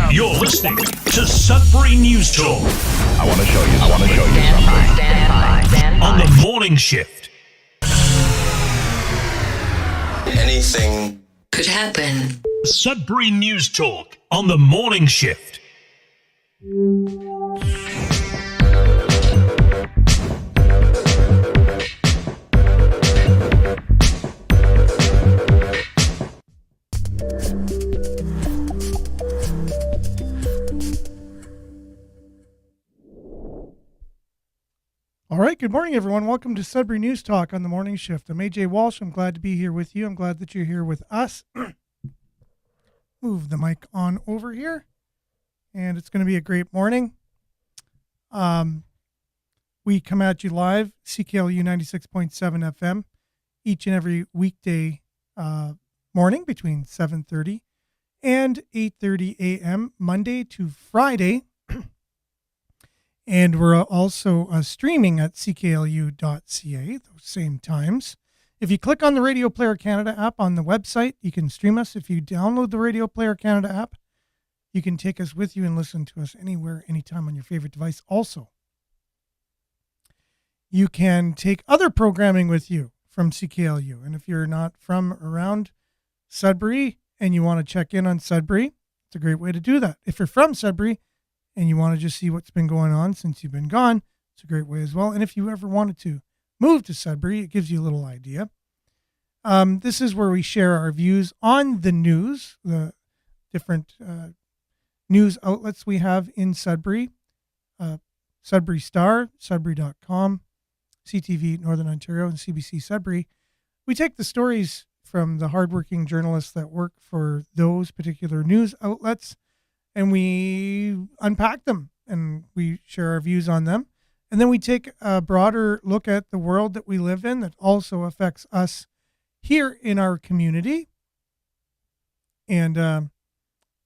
You're listening to Sudbury News Talk. I want to show you something. Stand by. On the morning shift. Anything could happen. Sudbury News Talk on the morning shift. All right, good morning, everyone. Welcome to Sudbury News Talk on the morning shift. I'm AJ Walsh. I'm glad to be here with you. I'm glad that you're here with us. Move the mic on over here, and it's going to be a great morning. We come at you live, CKLU 96.7 FM, each and every weekday morning between 7:30 and 8:30 a.m., Monday to Friday. And we're also streaming at cklu.ca, those same times. If you click on the Radio Player Canada app on the website, you can stream us. If you download the Radio Player Canada app, you can take us with you and listen to us anywhere, anytime on your favorite device. Also, you can take other programming with you from CKLU. And if you're not from around Sudbury and you want to check in on Sudbury, it's a great way to do that. If you're from Sudbury and you want to just see what's been going on since you've been gone, it's a great way as well. And if you ever wanted to move to Sudbury, it gives you a little idea. This is where we share our views on the news, the different news outlets we have in Sudbury. Sudbury Star, Sudbury.com, CTV Northern Ontario, and CBC Sudbury. We take the stories from the hardworking journalists that work for those particular news outlets, and we unpack them and we share our views on them. And then we take a broader look at the world that we live in that also affects us here in our community. And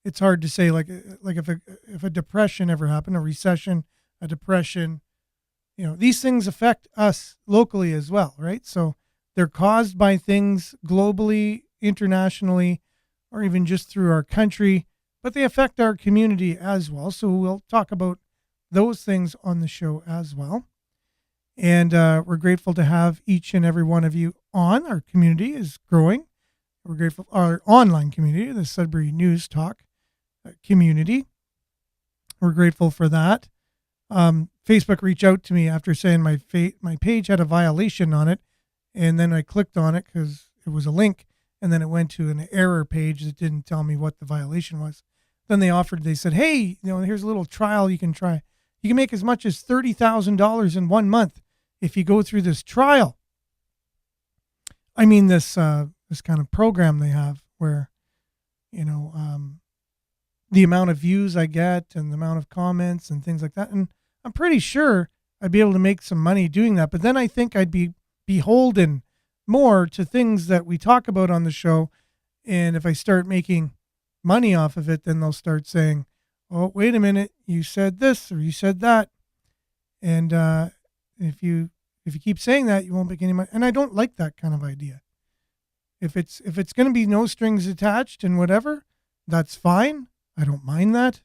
it's hard to say, like if a depression ever happened, a recession, a depression, these things affect us locally as well, right? So they're caused by things globally, internationally, or even just through our country, but they affect our community as well. So we'll talk about those things on the show as well. And we're grateful to have each and every one of you on. Our community is growing. We're grateful our online community, the Sudbury News Talk community. We're grateful for that. Facebook reached out to me after saying my page had a violation on it, and then I clicked on it because it was a link, and then it went to an error page that didn't tell me what the violation was. Then they said, hey, here's a little trial you can try. You can make as much as $30,000 in 1 month if you go through this trial. I mean, this kind of program they have where, the amount of views I get and the amount of comments and things like that. And I'm pretty sure I'd be able to make some money doing that. But then I think I'd be beholden more to things that we talk about on the show. And if I start making money off of it, then they'll start saying, oh, wait a minute, you said this or you said that. And if you keep saying that, you won't make any money. And I don't like that kind of idea. If it's going to be no strings attached and whatever, that's fine. I don't mind that.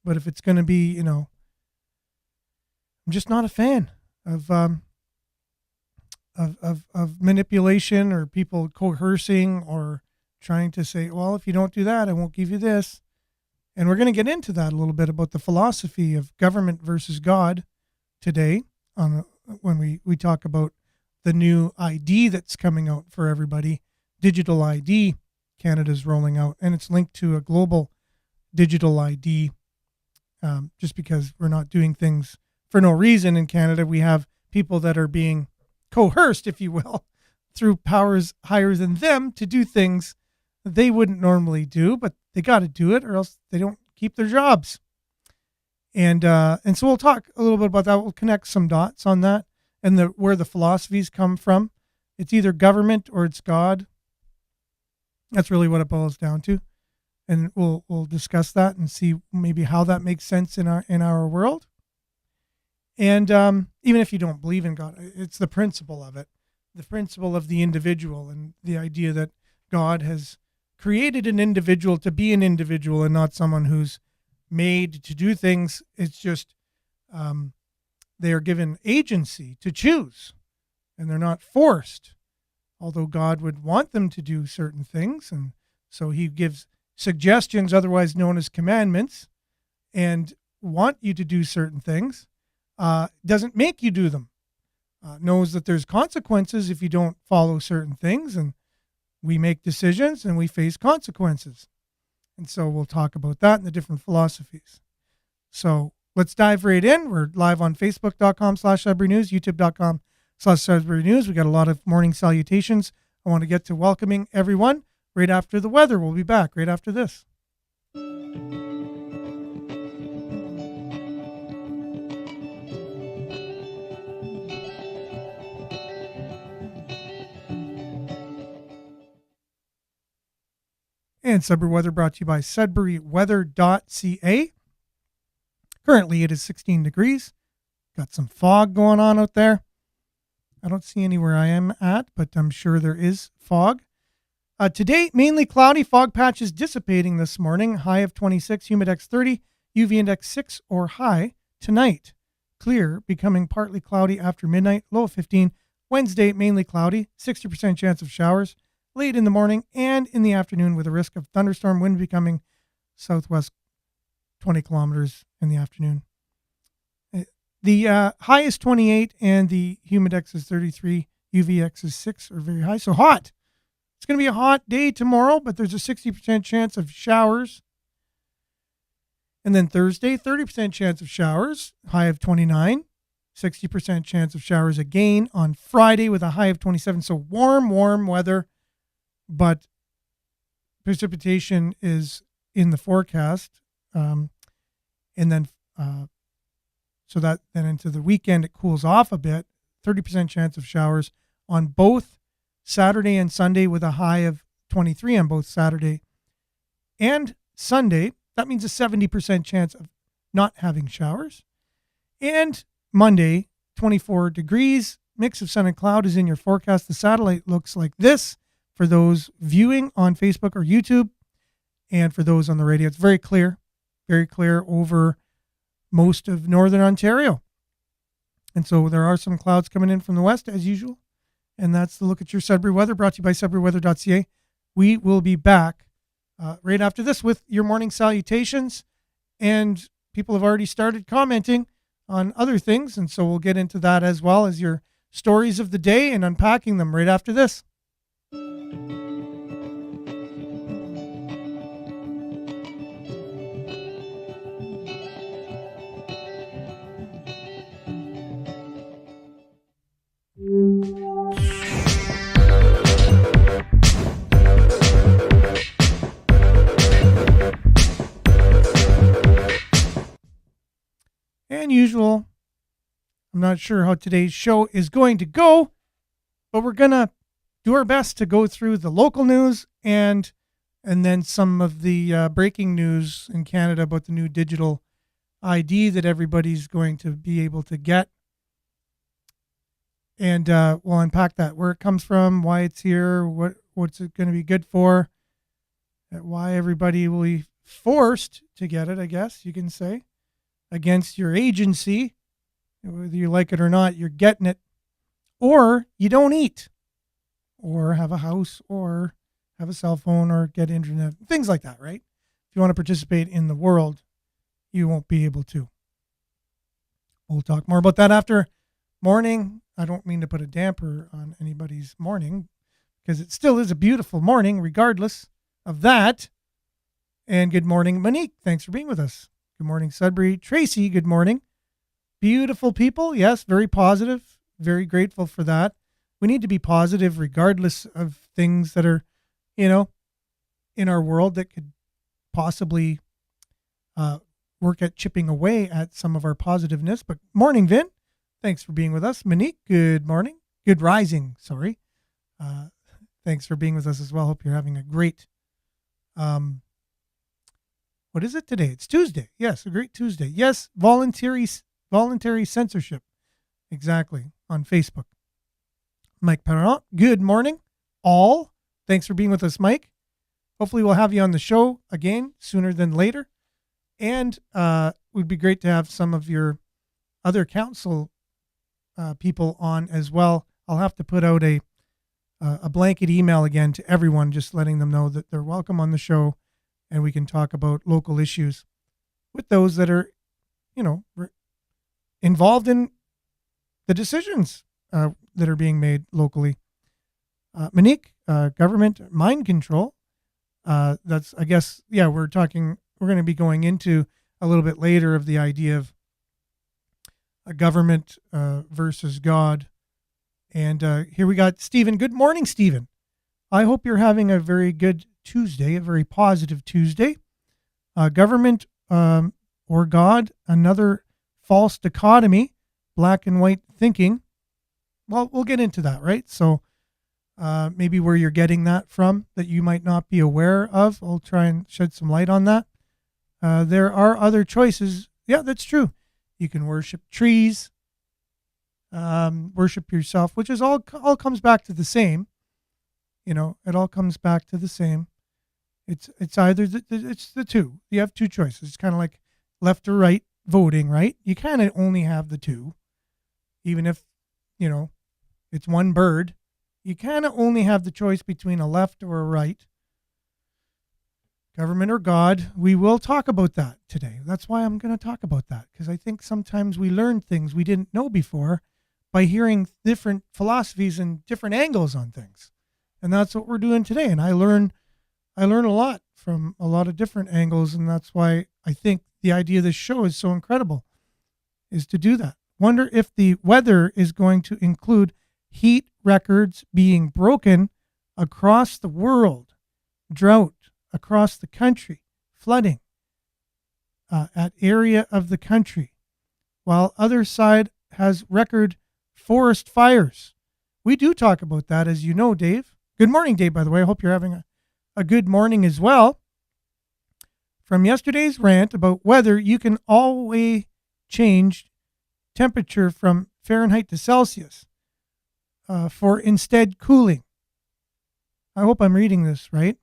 But if it's going to be, I'm just not a fan of manipulation or people coercing or trying to say, well, if you don't do that, I won't give you this. And we're going to get into that a little bit about the philosophy of government versus God today when we talk about the new ID that's coming out for everybody. Digital ID Canada's rolling out, and it's linked to a global digital ID just because we're not doing things for no reason in Canada. We have people that are being coerced, if you will, through powers higher than them to do things they wouldn't normally do, but they got to do it or else they don't keep their jobs. And so we'll talk a little bit about that. We'll connect some dots on that and where the philosophies come from. It's either government or it's God. That's really what it boils down to. And we'll discuss that and see maybe how that makes sense in our world. And even if you don't believe in God, it's the principle of it, the principle of the individual and the idea that God has created an individual to be an individual and not someone who's made to do things. It's just they are given agency to choose, and they're not forced. Although God would want them to do certain things, and so he gives suggestions, otherwise known as commandments, and want you to do certain things, doesn't make you do them. Knows that there's consequences if you don't follow certain things, and we make decisions and we face consequences. And so we'll talk about that and the different philosophies. So let's dive right in. We're live on Facebook.com/Sudbury News, YouTube.com/Sudbury News. We got a lot of morning salutations. I want to get to welcoming everyone right after the weather. We'll be back right after this. And Sudbury weather brought to you by sudburyweather.ca. Currently it is 16 degrees. Got some fog going on out there. I don't see any where I am at, but I'm sure there is fog. Today, mainly cloudy, fog patches dissipating this morning. High of 26, humidex 30, UV index 6 or high. Tonight, clear, becoming partly cloudy after midnight, low of 15. Wednesday, mainly cloudy, 60% chance of showers late in the morning and in the afternoon with a risk of thunderstorm, wind becoming southwest 20 kilometers in the afternoon. The high is 28 and the humidex is 33, UVX is 6 or very high, so hot. It's going to be a hot day tomorrow, but there's a 60% chance of showers. And then Thursday, 30% chance of showers, high of 29, 60% chance of showers again on Friday with a high of 27. So warm weather, but precipitation is in the forecast. And then, so that then into the weekend, it cools off a bit, 30% chance of showers on both Saturday and Sunday with a high of 23 on both Saturday and Sunday. That means a 70% chance of not having showers. And Monday, 24 degrees, mix of sun and cloud is in your forecast. The satellite looks like this for those viewing on Facebook or YouTube, and for those on the radio. It's very clear over most of northern Ontario. And so there are some clouds coming in from the west as usual. And that's the look at your Sudbury weather, brought to you by sudburyweather.ca. We will be back right after this with your morning salutations. And people have already started commenting on other things. And so we'll get into that as well as your stories of the day and unpacking them right after this. And usual, I'm not sure how today's show is going to go, but we're going to do our best to go through the local news and then some of the breaking news in Canada about the new digital ID that everybody's going to be able to get. And we'll unpack that, where it comes from, why it's here, what's it going to be good for, why everybody will be forced to get it, I guess you can say, against your agency. Whether you like it or not, you're getting it. Or you don't eat, or have a house, or have a cell phone, or get internet, things like that, right? If you want to participate in the world, you won't be able to. We'll talk more about that after morning. I don't mean to put a damper on anybody's morning, because it still is a beautiful morning regardless of that. And good morning, Monique. Thanks for being with us. Good morning, Sudbury. Tracy, good morning. Beautiful people. Yes, very positive. Very grateful for that. We need to be positive regardless of things that are, in our world that could possibly work at chipping away at some of our positiveness. But morning, Vin. Thanks for being with us. Monique, good morning. Good rising, sorry. Thanks for being with us as well. Hope you're having a great, what is it today? It's Tuesday. Yes, a great Tuesday. Yes, voluntary censorship. Exactly, on Facebook. Mike Perron, good morning, all. Thanks for being with us, Mike. Hopefully we'll have you on the show again sooner than later. And it would be great to have some of your other council people on as well. I'll have to put out a blanket email again to everyone, just letting them know that they're welcome on the show, and we can talk about local issues with those that are, involved in the decisions that are being made locally. Monique, government mind control. That's, I guess, we're going to be going into a little bit later of the idea of a government versus God. And here we got Stephen. Good morning, Stephen. I hope you're having a very good Tuesday, a very positive Tuesday. Government or God, another false dichotomy, black and white thinking. Well, we'll get into that, right? So maybe where you're getting that from that you might not be aware of, I'll try and shed some light on that. There are other choices. Yeah, that's true. You can worship trees, worship yourself, which is all comes back to the same. It all comes back to the same. It's either it's the two. You have two choices. It's kind of like left or right voting, right? You kind of only have the two, even if it's one bird. You kind of only have the choice between a left or a right. Government or God. We will talk about that today. That's why I'm going to talk about that, because I think sometimes we learn things we didn't know before by hearing different philosophies and different angles on things. And that's what we're doing today. And I learn a lot from a lot of different angles, and that's why I think the idea of this show is so incredible, is to do that. Wonder if the weather is going to include heat records being broken across the world, drought across the country, flooding at area of the country, while other side has record forest fires. We do talk about that, as you know, Dave. Good morning, Dave, by the way. I hope you're having a good morning as well. From yesterday's rant about weather, you can always change temperature from Fahrenheit to Celsius for instead cooling. I hope I'm reading this right.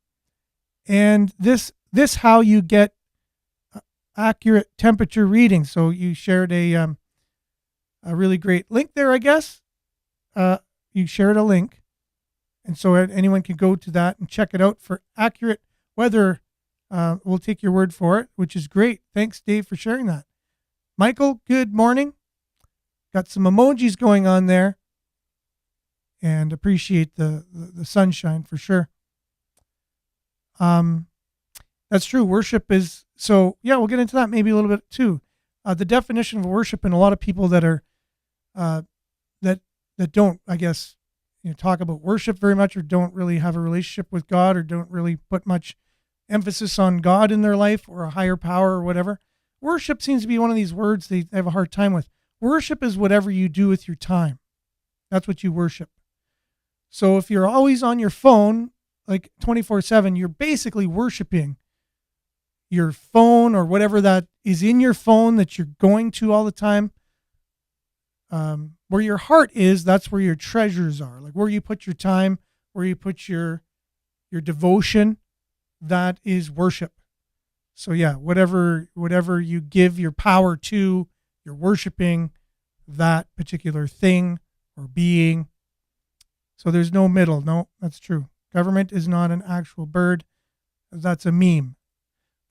And this how you get accurate temperature readings. So you shared a really great link there, I guess. You shared a link. And so anyone can go to that and check it out for accurate weather. We'll take your word for it, which is great. Thanks, Dave, for sharing that. Michael, good morning. Got some emojis going on there. And appreciate the sunshine for sure. That's true. Worship is, so yeah, we'll get into that maybe a little bit too. The definition of worship, and a lot of people that are, that don't, I guess, talk about worship very much, or don't really have a relationship with God, or don't really put much emphasis on God in their life or a higher power or whatever. Worship seems to be one of these words they have a hard time with. Worship is whatever you do with your time. That's what you worship. So if you're always on your phone, like 24/7, you're basically worshiping your phone or whatever that is in your phone that you're going to all the time. Where your heart is, that's where your treasures are. Like where you put your time, where you put your devotion, that is worship. So yeah, whatever you give your power to, you're worshiping that particular thing or being. So there's no middle. No, that's true. Government is not an actual bird. That's a meme.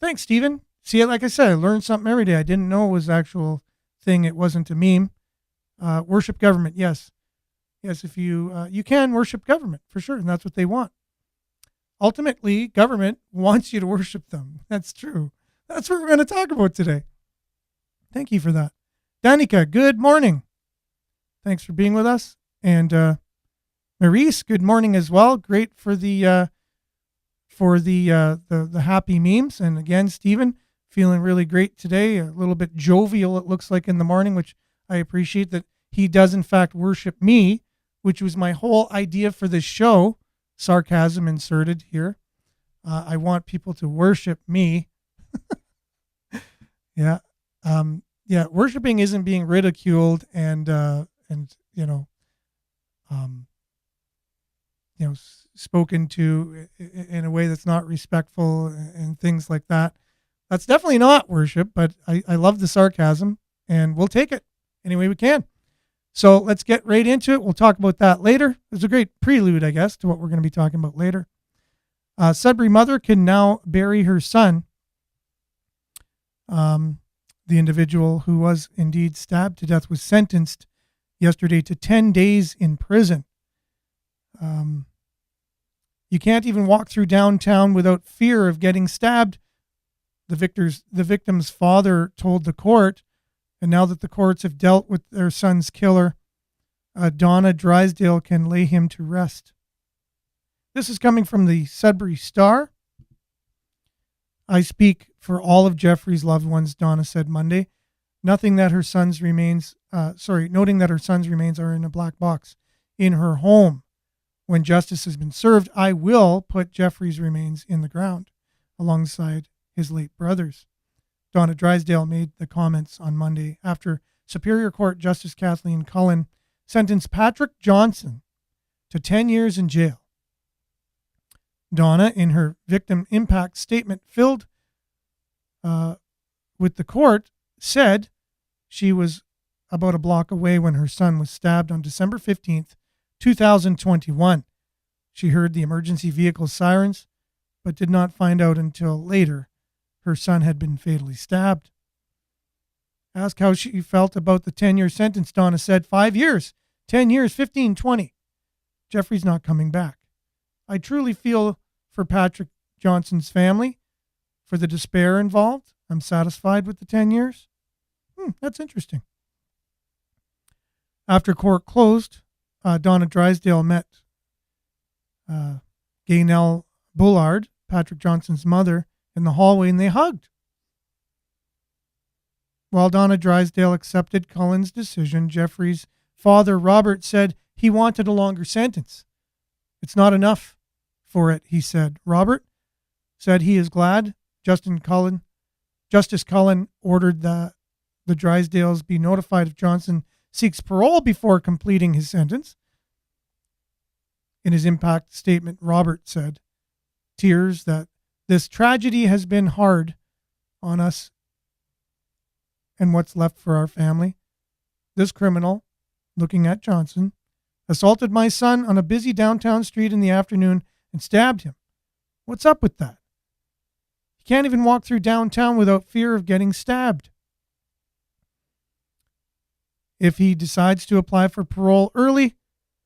Thanks, Stephen. See, like I said, I learned something every day. I didn't know it was an actual thing. It wasn't a meme. Worship government. Yes. Yes. If you can worship government for sure. And that's what they want. Ultimately, government wants you to worship them. That's true. That's what we're going to talk about today. Thank you for that. Danica, good morning. Thanks for being with us. And, Maurice, good morning as well. Great for the happy memes. And again, Stephen, feeling really great today. A little bit jovial, it looks like, in the morning, which I appreciate that he does in fact worship me, which was my whole idea for this show. Sarcasm inserted here. I want people to worship me. Yeah. Yeah. Worshiping isn't being ridiculed and spoken to in a way that's not respectful and things like that. That's definitely not worship, but I love the sarcasm, and we'll take it any way we can. So let's get right into it. We'll talk about that later. It's a great prelude, I guess, to what we're going to be talking about later. Sudbury mother can now bury her son, the individual who was indeed stabbed to death, was sentenced yesterday to 10 days in prison. You can't even walk through downtown without fear of getting stabbed, the victim's father told the court. And now that the courts have dealt with their son's killer, Donna Drysdale can lay him to rest. This is coming from the Sudbury Star. I speak for all of Jeffrey's loved ones, Donna said Monday, noting that her son's remains are in a black box in her home. When justice has been served, I will put Jeffrey's remains in the ground alongside his late brothers. Donna Drysdale made the comments on Monday after Superior Court Justice Kathleen Cullen sentenced Patrick Johnson to 10 years in jail. Donna, in her victim impact statement filled with the court, said she was about a block away when her son was stabbed on December 15th, 2021. She heard the emergency vehicle sirens, but did not find out until later her son had been fatally stabbed. Asked how she felt about the 10-year sentence, Donna said, 5 years, 10 years, 15, 20. Jeffrey's not coming back. I truly feel for Patrick Johnson's family, for the despair involved. I'm satisfied with the 10 years. That's interesting. After court closed, Donna Drysdale met Gaynell Bullard, Patrick Johnson's mother, in the hallway, and they hugged. While Donna Drysdale accepted Cullen's decision, Jeffrey's father, Robert, said he wanted a longer sentence. It's not enough for it, he said. Robert said he is glad Justice Cullen ordered that the Drysdales be notified if Johnson seeks parole before completing his sentence. In his impact statement, Robert said, tears, that this tragedy has been hard on us and what's left for our family. This criminal, looking at Johnson, assaulted my son on a busy downtown street in the afternoon and stabbed him. What's up with that? He can't even walk through downtown without fear of getting stabbed. If he decides to apply for parole early,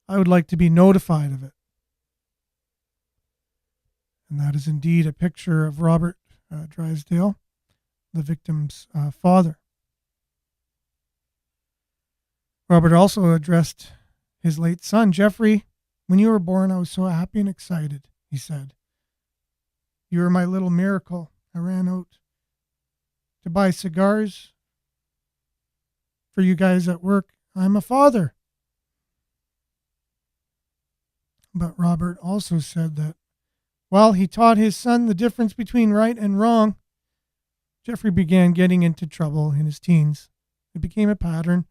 I would like to be notified of it. And that is indeed a picture of Robert Drysdale, the victim's father. Robert also addressed his late son, Jeffrey. When you were born, I was so happy and excited, he said. You were my little miracle. I ran out to buy cigars for you guys at work. I'm a father. But Robert also said that while he taught his son the difference between right and wrong, Jeffrey began getting into trouble in his teens. It became a pattern.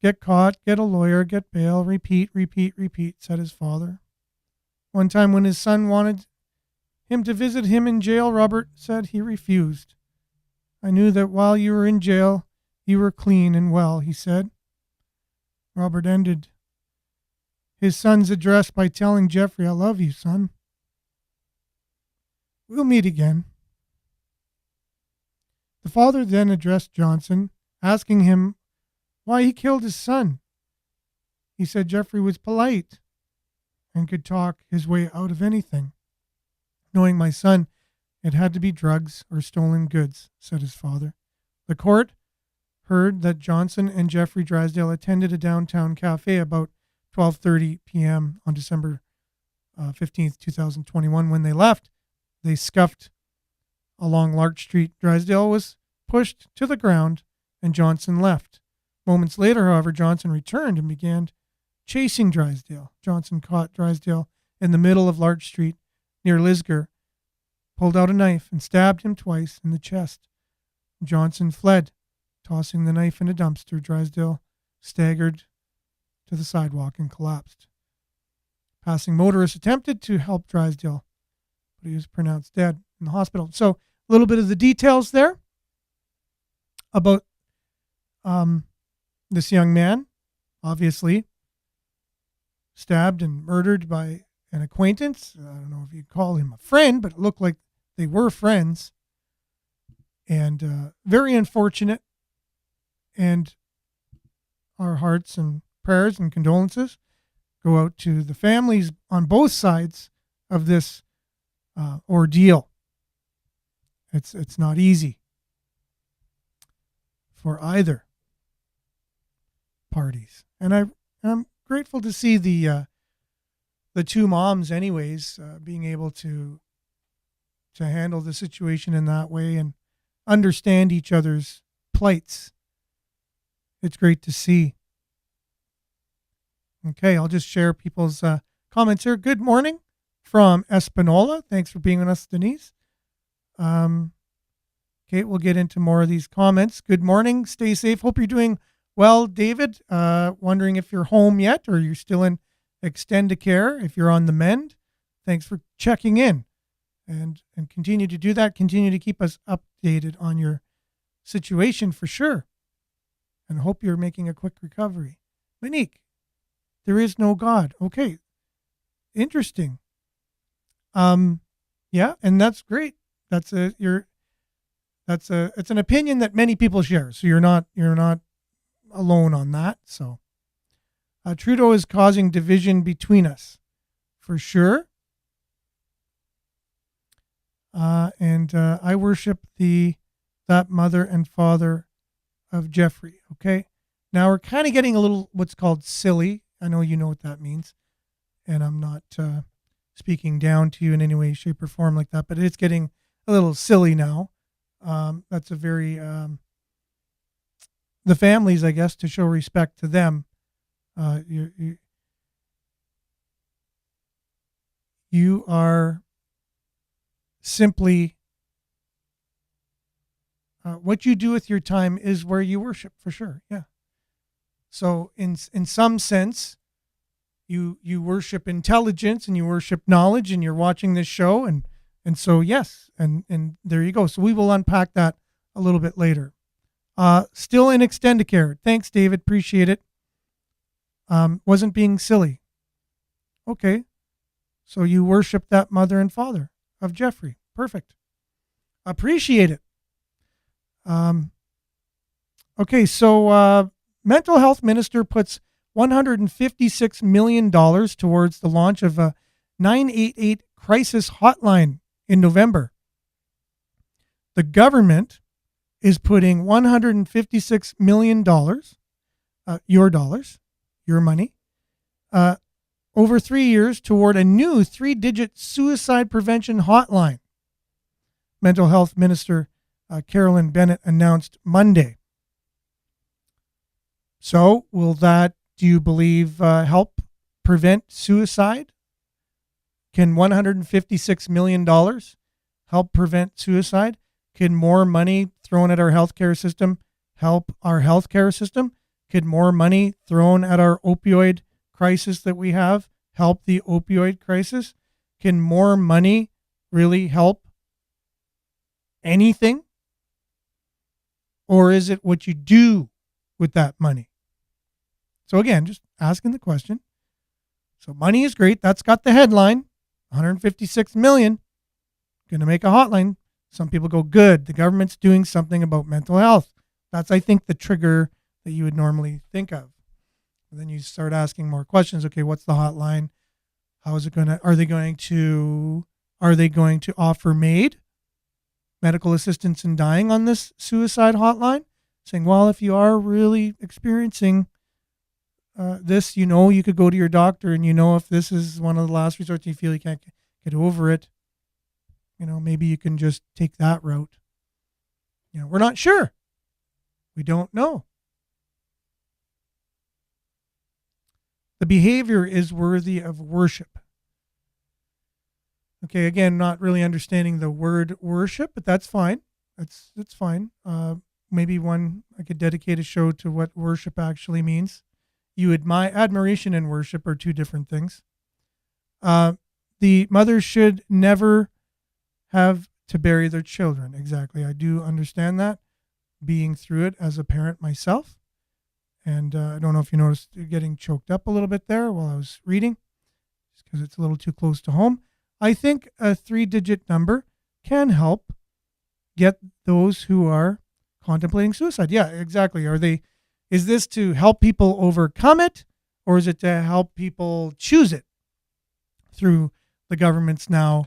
Get caught, get a lawyer, get bail, repeat, said his father. One time when his son wanted him to visit him in jail, Robert said he refused. I knew that while you were in jail, you were clean and well, he said. Robert ended his son's address by telling Jeffrey, I love you, son. We'll meet again. The father then addressed Johnson, asking him why he killed his son. He said Jeffrey was polite and could talk his way out of anything. Knowing my son, it had to be drugs or stolen goods, said his father. The court heard that Johnson and Jeffrey Drysdale attended a downtown cafe about 12:30 p.m. on December 15th, 2021. When they left, they scuffed along Larch Street. Drysdale was pushed to the ground and Johnson left. Moments later, however, Johnson returned and began chasing Drysdale. Johnson caught Drysdale in the middle of Larch Street near Lisgar, pulled out a knife and stabbed him twice in the chest. Johnson fled, tossing the knife in a dumpster. Drysdale staggered to the sidewalk and collapsed. Passing motorists attempted to help Drysdale, but he was pronounced dead in the hospital. So a little bit of the details there about this young man, obviously stabbed and murdered by an acquaintance. I don't know if you'd call him a friend, but it looked like they were friends. And very unfortunate. And our hearts and prayers and condolences go out to the families on both sides of this ordeal. It's not easy for either parties, and I'm grateful to see the two moms, anyways, being able to handle the situation in that way and understand each other's plights. It's great to see. Okay, I'll just share people's comments here. Good morning from Espanola. Thanks for being with us, Denise. Okay, we'll get into more of these comments. Good morning. Stay safe. Hope you're doing well, David. Wondering if you're home yet or you're still in Extendicare, if you're on the mend. Thanks for checking in and continue to do that. Continue to keep us updated on your situation for sure. And hope you're making a quick recovery. Monique, there is no God. Okay. Interesting. Yeah, and that's great. It's an opinion that many people share. So you're not alone on that. So Trudeau is causing division between us for sure. And I worship that mother and father of Jeffrey. Okay. Now we're kind of getting a little what's called silly. I know you know what that means. And I'm not speaking down to you in any way, shape, or form like that, but it's getting a little silly now. That's a very, the families, I guess, to show respect to them. You are simply, what you do with your time is where you worship, for sure. Yeah. So in some sense, you worship intelligence and you worship knowledge, and you're watching this show, and so yes, and there you go. So we will unpack that a little bit later. Still in Extendicare. Thanks, David. Appreciate it. Wasn't being silly. Okay. So you worship that mother and father of Jeffrey. Perfect. Appreciate it. Okay, so mental health minister puts $156 million towards the launch of a 988 crisis hotline in November. The government is putting $156 million, your dollars, your money, over 3 years toward a new 3-digit suicide prevention hotline. Mental health minister Carolyn Bennett announced Monday. So will that, do you believe, help prevent suicide? Can $156 million help prevent suicide? Can more money thrown at our healthcare system help our healthcare system? Could more money thrown at our opioid crisis that we have help the opioid crisis? Can more money really help anything? Or is it what you do with that money? So again, just asking the question. So money is great. That's got the headline, 156 million. Going to make a hotline. Some people go, good, the government's doing something about mental health. That's, I think, the trigger that you would normally think of. And then you start asking more questions. Okay, what's the hotline? How is it going to, are they going to offer medical assistance in dying on this suicide hotline? Saying, well, if you are really experiencing this, you could go to your doctor, and if this is one of the last resorts, you feel you can't get over it, maybe you can just take that route. We're not sure. We don't know. The behavior is worthy of worship. Okay, again, not really understanding the word worship, but that's fine. That's fine. Maybe I could dedicate a show to what worship actually means. Admiration and worship are two different things. The mother should never have to bury their children. Exactly. I do understand that, being through it as a parent myself. And I don't know if you noticed getting choked up a little bit there while I was reading, just because it's a little too close to home. I think a 3-digit number can help get those who are contemplating suicide. Yeah, exactly. Is this to help people overcome it, or is it to help people choose it through the government's now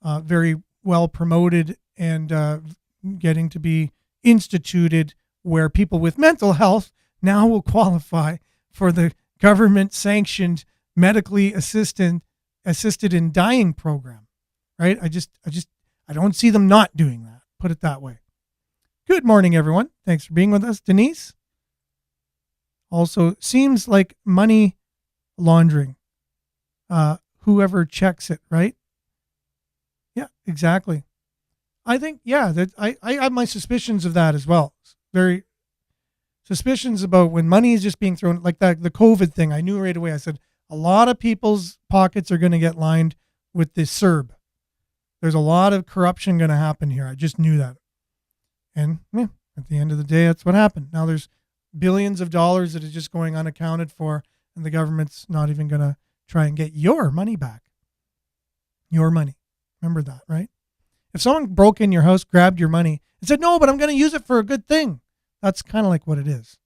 very well promoted and getting to be instituted, where people with mental health now will qualify for the government sanctioned medically assisted in dying program, right? I don't see them not doing that. Put it that way. Good morning, everyone. Thanks for being with us. Denise. Also, seems like money laundering. Whoever checks it, right? Yeah, exactly. I think, yeah, that I have my suspicions of that as well. Very suspicions about when money is just being thrown, like that, the COVID thing. I knew right away. I said, a lot of people's pockets are going to get lined with this CERB. There's a lot of corruption going to happen here. I just knew that. And at the end of the day, that's what happened. Now there's billions of dollars that is just going unaccounted for, and the government's not even going to try and get your money back. Your money. Remember that, right? If someone broke in your house, grabbed your money, and said, no, but I'm going to use it for a good thing, that's kind of like what it is.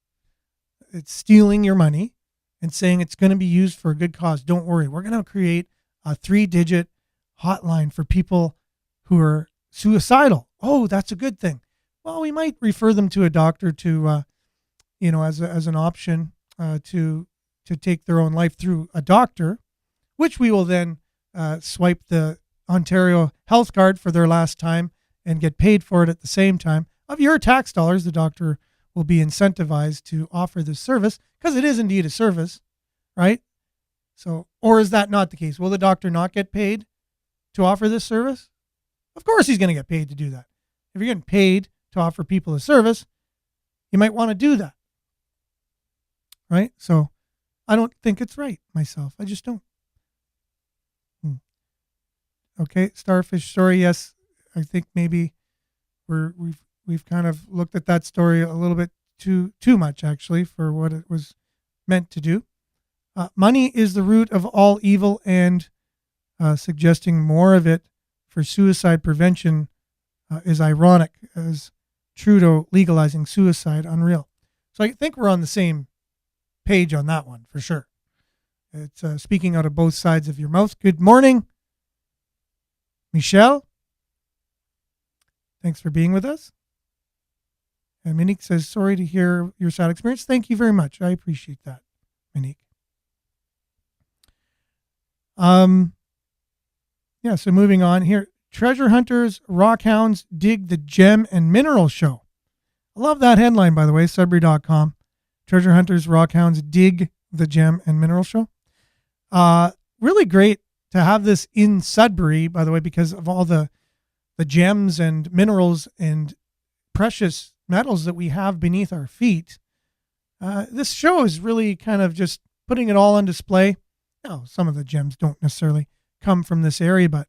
It's stealing your money and saying it's going to be used for a good cause. Don't worry. We're going to create a 3-digit hotline for people who are suicidal. Oh, that's a good thing. Well, we might refer them to a doctor to, as an option to take their own life through a doctor, which we will then swipe the Ontario health card for their last time and get paid for it at the same time. Of your tax dollars, the doctor will be incentivized to offer this service, because it is indeed a service, right? So, or is that not the case? Will the doctor not get paid to offer this service? Of course he's going to get paid to do that. If you're getting paid to offer people a service, you might want to do that, right? So I don't think it's right myself. I just don't. Okay, starfish story. Yes, I think maybe we've kind of looked at that story a little bit too much, actually, for what it was meant to do. Money is the root of all evil, and suggesting more of it for suicide prevention is ironic, as Trudeau legalizing suicide, unreal. So I think we're on the same page on that one, for sure. It's speaking out of both sides of your mouth. Good morning, Michelle. Thanks for being with us. And Monique says, sorry to hear your sad experience. Thank you very much. I appreciate that, Monique. So moving on here. Treasure hunters, rockhounds dig the gem and mineral show. I love that headline, by the way, Sudbury.com. Treasure hunters, rockhounds dig the gem and mineral show. Really great to have this in Sudbury, by the way, because of all the gems and minerals and precious metals that we have beneath our feet. This show is really kind of just putting it all on display. Now, some of the gems don't necessarily come from this area, but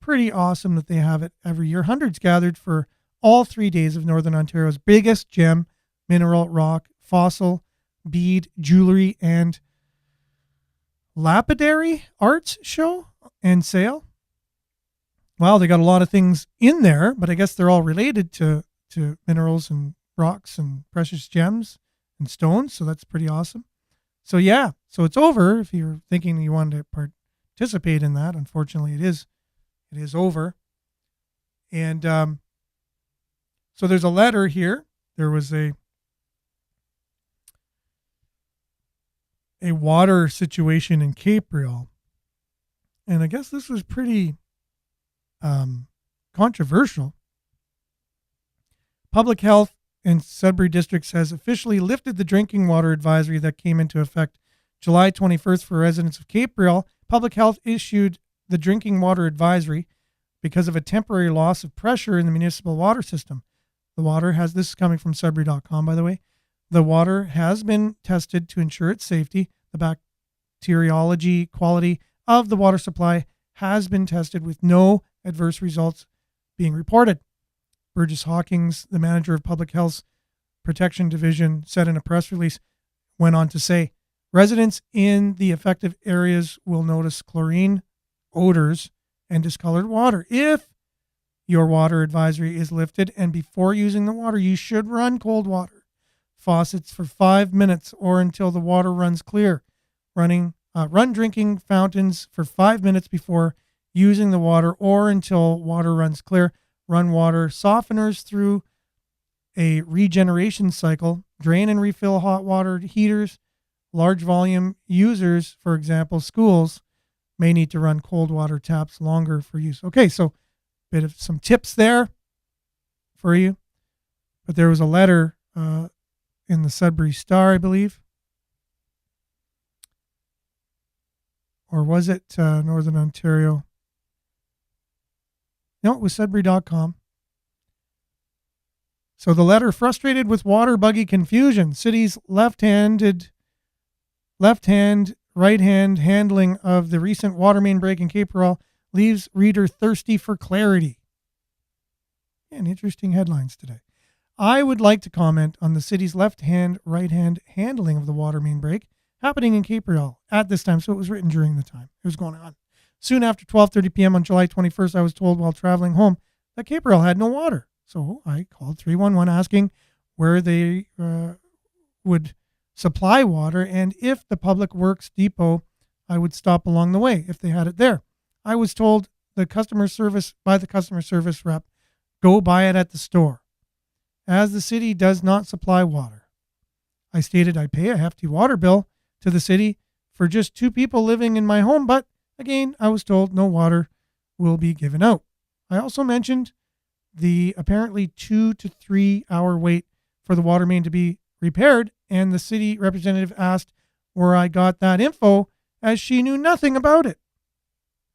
pretty awesome that they have it every year. Hundreds gathered for all 3 days of Northern Ontario's biggest gem, mineral, rock, fossil, bead, jewelry, and lapidary arts show and sale. Well, they got a lot of things in there, but I guess they're all related to minerals and rocks and precious gems and stones. So that's pretty awesome. So yeah, so it's over. If you're thinking you wanted to participate in that, unfortunately it is over. And so there's a letter here. There was a water situation in Capreol. And I guess this was pretty controversial. Public Health in Sudbury Districts has officially lifted the drinking water advisory that came into effect July 21st for residents of Capreol. Public Health issued the drinking water advisory because of a temporary loss of pressure in the municipal water system. The water has, this is coming from Sudbury.com, by the way, the water has been tested to ensure its safety. The bacteriology quality of the water supply has been tested with no adverse results being reported. Burgess Hawkins, the manager of Public Health's Protection Division, said in a press release, went on to say, residents in the affected areas will notice chlorine, odors, and discolored water. If your water advisory is lifted and before using the water, you should run cold water faucets for 5 minutes or until the water runs clear. Run drinking fountains for 5 minutes before using the water or until water runs clear. Run water softeners through a regeneration cycle. Drain and refill hot water heaters. Large volume users, for example, schools, may need to run cold water taps longer for use. Okay, so bit of some tips there for you. But there was a letter in the Sudbury Star, I believe. Or was it Northern Ontario? No, it was Sudbury.com. So the letter, frustrated with water buggy confusion, city's left-hand, right-hand handling of the recent water main break in Cape Coral leaves reader thirsty for clarity. And interesting headlines today. I would like to comment on the city's left-hand, right-hand handling of the water main break happening in Cape Coral at this time. So it was written during the time it was going on. Soon after 12:30 p.m. on July 21st, I was told while traveling home that Cape Coral had no water. So I called 311 asking where they would supply water and if the Public Works depot, I would stop along the way if they had it there. I was told by the customer service rep, go buy it at the store, as the city does not supply water. I stated I pay a hefty water bill to the city for just 2 people living in my home, but again, I was told no water will be given out. I also mentioned the apparently 2 to 3 hour wait for the water main to be repaired, and the city representative asked where I got that info, as she knew nothing about it.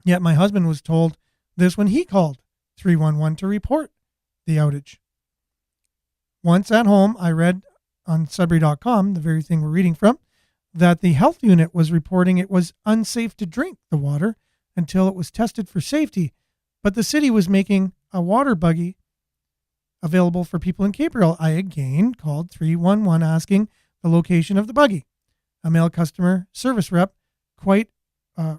Yet my husband was told this when he called 311 to report the outage. Once at home, I read on Sudbury.com, the very thing we're reading from, that the health unit was reporting it was unsafe to drink the water until it was tested for safety, but the city was making a water buggy available for people in Cape Coral. I again called 311 asking the location of the buggy. A male customer service rep quite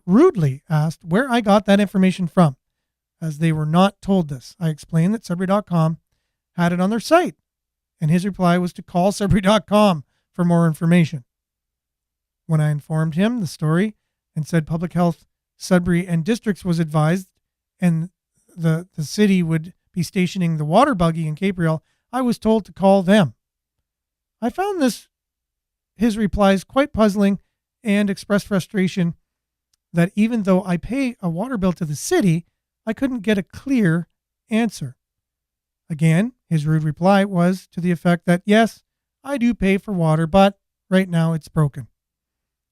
rudely asked where I got that information from, as they were not told this. I explained that Sudbury.com had it on their site, and his reply was to call Sudbury.com for more information. When I informed him the story and said Public Health Sudbury and Districts was advised and the city would be stationing the water buggy in Cape Coral, I was told to call them. I found his replies quite puzzling and expressed frustration that even though I pay a water bill to the city, I couldn't get a clear answer. Again, his rude reply was to the effect that, yes, I do pay for water, but right now it's broken.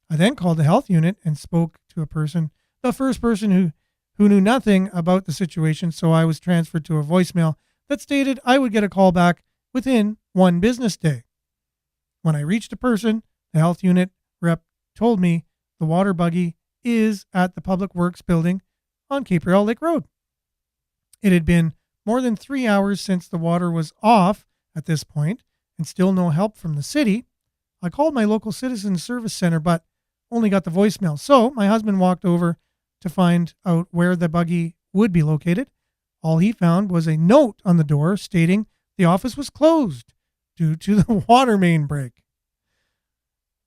I then called the health unit and spoke to a person, the first person who knew nothing about the situation, so I was transferred to a voicemail that stated I would get a call back within 1 business day. When I reached a person, the health unit rep told me the water buggy is at the Public Works building on Cape Coral Lake Road. It had been more than 3 hours since the water was off at this point, and still no help from the city. I called my local citizen service center, but only got the voicemail. So my husband walked over to find out where the buggy would be located. All he found was a note on the door stating the office was closed due to the water main break.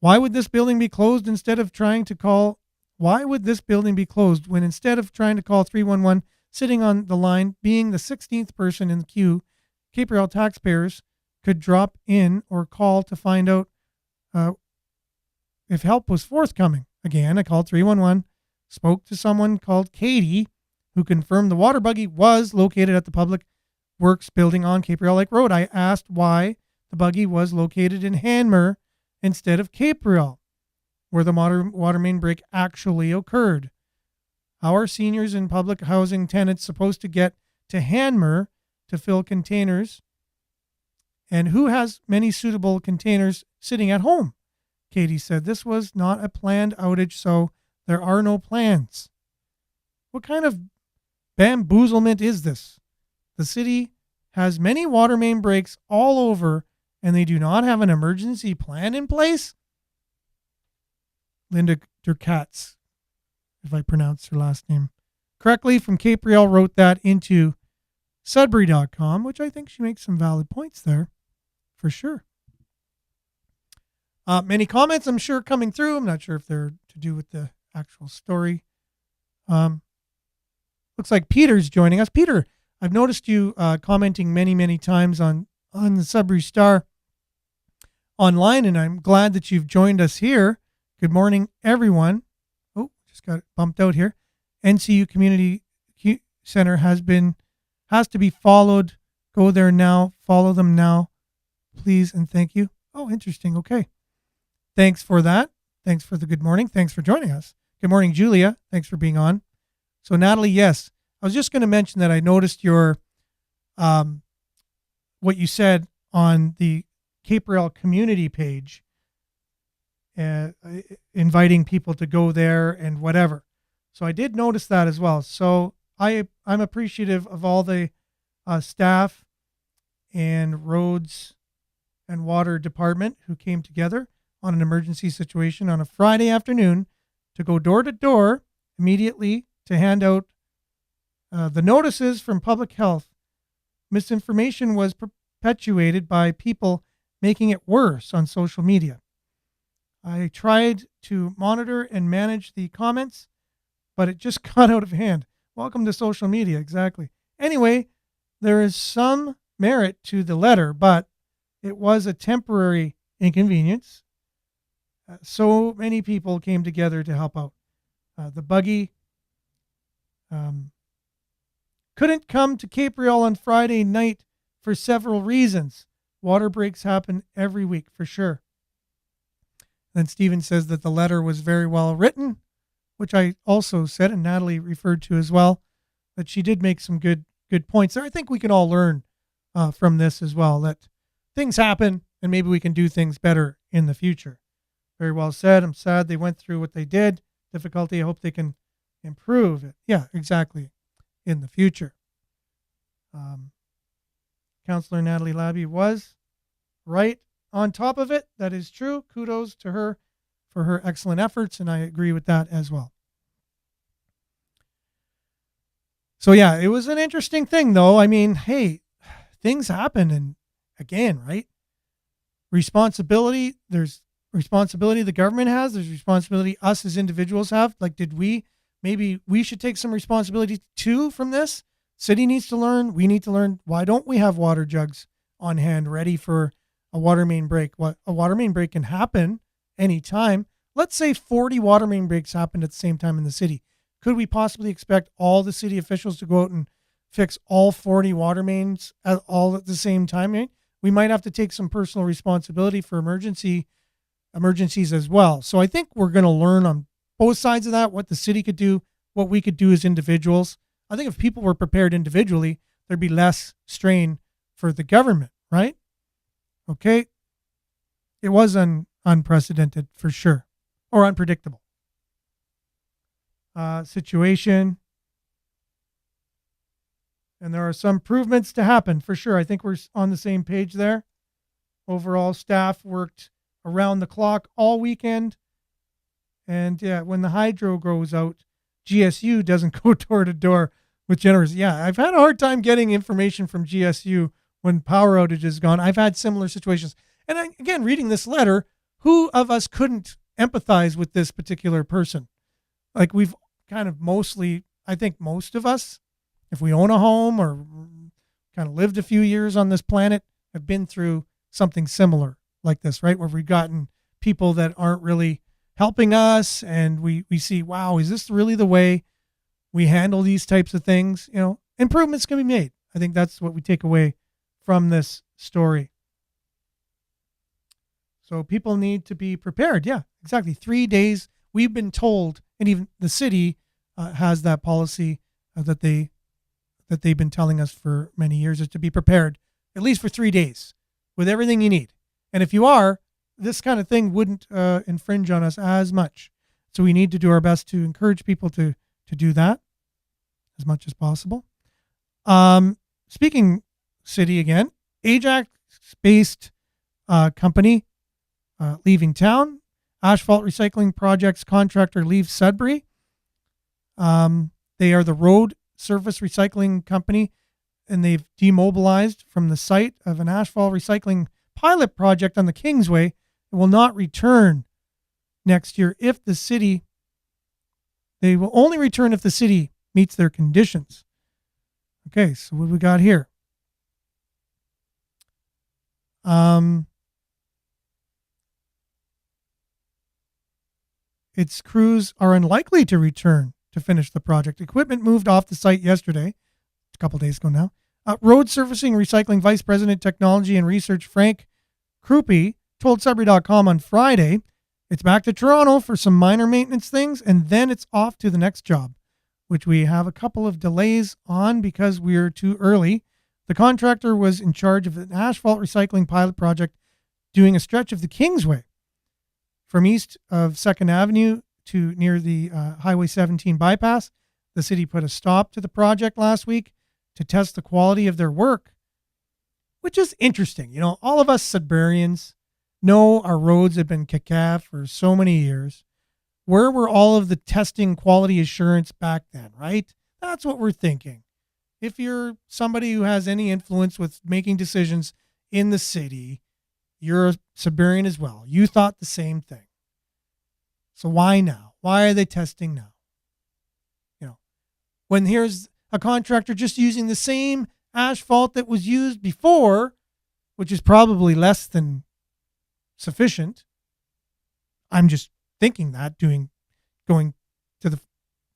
Why would this building be closed instead of trying to call? Why would this building be closed when instead of trying to call 311, sitting on the line, being the 16th person in the queue, Cape Coral taxpayers could drop in or call to find out if help was forthcoming? Again, I called 311, spoke to someone called Katie, who confirmed the water buggy was located at the Public Works building on Cape Coral Lake Road. I asked why the buggy was located in Hanmer instead of Cape Coral, where the water main break actually occurred. How are seniors and public housing tenants supposed to get to Hanmer to fill containers? And who has many suitable containers sitting at home? Katie said this was not a planned outage, so there are no plans. What kind of bamboozlement is this? The city has many water main breaks all over, and they do not have an emergency plan in place. Linda Durkatz, if I pronounced her last name correctly, from Capriel wrote that into Sudbury.com, which I think she makes some valid points there, for sure. Many comments, I'm sure, coming through. I'm not sure if they're to do with the actual story. Looks like Peter's joining us. Peter, I've noticed you commenting many times on the Sudbury Star online, and I'm glad that you've joined us here. Good morning, everyone. Oh, just got bumped out here. NCU Community Center has to be followed. Go there now. Follow them now, please, and thank you. Oh, interesting. Okay. Thanks for that. Thanks for the good morning. Thanks for joining us. Good morning, Julia. Thanks for being on. So, Natalie, yes, I was just going to mention that I noticed your what you said on the Capriel community page, inviting people to go there and whatever. So I did notice that as well. So I'm appreciative of all the staff and roads and water department who came together on an emergency situation on a Friday afternoon to go door to door immediately to hand out the notices from public health. Misinformation was perpetuated by people making it worse on social media. I tried to monitor and manage the comments, but it just got out of hand. Welcome to social media, exactly. Anyway, there is some merit to the letter, but it was a temporary inconvenience. So many people came together to help out. The buggy couldn't come to Capriel on Friday night for several reasons. Water breaks happen every week, for sure. Then Stephen says that the letter was very well written, which I also said, and Natalie referred to as well, that she did make some good points there. I think we can all learn from this as well, that things happen and maybe we can do things better in the future. Very well said. I'm sad they went through what they did. Difficulty. I hope they can improve it. Yeah, exactly. In the future. Councillor Natalie Labby was right on top of it. That is true. Kudos to her for her excellent efforts, and I agree with that as well. So yeah, it was an interesting thing though. I mean, hey, things happen, and again, right? Responsibility, there's responsibility the government has, there's responsibility us as individuals have. Like, maybe we should take some responsibility too from this. City needs to learn, we need to learn. Why don't we have water jugs on hand ready for a water main break? A water main break can happen anytime. Let's say 40 water main breaks happened at the same time in the city. Could we possibly expect all the city officials to go out and fix all 40 water mains all at the same time? Right? We might have to take some personal responsibility for emergencies as well. So I think we're going to learn on both sides of that, what the city could do, what we could do as individuals. I think if people were prepared individually, there'd be less strain for the government, right? Okay. It was unprecedented for sure, or unpredictable situation. And there are some improvements to happen for sure. I think we're on the same page there. Overall, staff worked around the clock all weekend. And yeah, when the hydro goes out, GSU doesn't go door to door with generators. Yeah, I've had a hard time getting information from GSU when power outage is gone. I've had similar situations. And again, reading this letter, who of us couldn't empathize with this particular person? Like, we've kind of mostly, I think most of us, if we own a home or kind of lived a few years on this planet, have been through something similar like this, right? Where we've gotten people that aren't really helping us, and we see, wow, is this really the way we handle these types of things? You know, improvements can be made. I think that's what we take away from this story. So people need to be prepared. Yeah, exactly. 3 days. We've been told, and even the city has that policy that they've been telling us for many years, is to be prepared at least for 3 days with everything you need. And if you are, this kind of thing wouldn't infringe on us as much. So we need to do our best to encourage people to do that as much as possible. speaking city again, Ajax-based company leaving town. Asphalt recycling projects contractor leaves Sudbury. They are the road surface recycling company, and they've demobilized from the site of an asphalt recycling pilot project on the Kingsway. It will not return next year if the city, they will only return if the city meets their conditions. Okay, so what do we got here? Its crews are unlikely to return to finish the project. Equipment moved off the site yesterday, a couple days ago now. Road Surfacing Recycling Vice President Technology and Research Frank Krupe told Sudbury.com on Friday it's back to Toronto for some minor maintenance things, and then it's off to the next job, which we have a couple of delays on because we're too early. The contractor was in charge of an asphalt recycling pilot project doing a stretch of the Kingsway from east of 2nd Avenue to near the Highway 17 bypass. The city put a stop to the project last week to test the quality of their work, which is interesting. You know, all of us Sudburyans know our roads have been caca for so many years. Where were all of the testing quality assurance back then, right? That's what we're thinking. If you're somebody who has any influence with making decisions in the city, you're a Sudburyan as well. You thought the same thing. So why now? Why are they testing now? You know, when here's a contractor just using the same asphalt that was used before, which is probably less than sufficient. I'm just thinking that, going to the,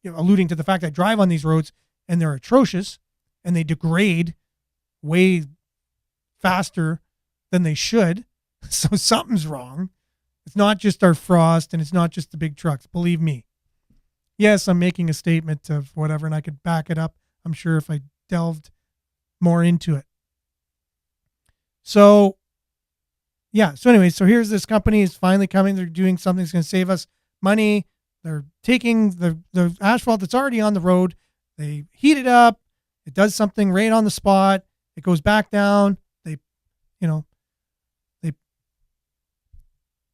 alluding to the fact I drive on these roads and they're atrocious and they degrade way faster than they should. So something's wrong. It's not just our frost and it's not just the big trucks. Believe me. Yes, I'm making a statement of whatever and I could back it up, I'm sure, if I delved more into it. So, yeah. So anyway, so here's this company is finally coming. They're doing something that's going to save us money. They're taking the asphalt that's already on the road. They heat it up. It does something right on the spot. It goes back down.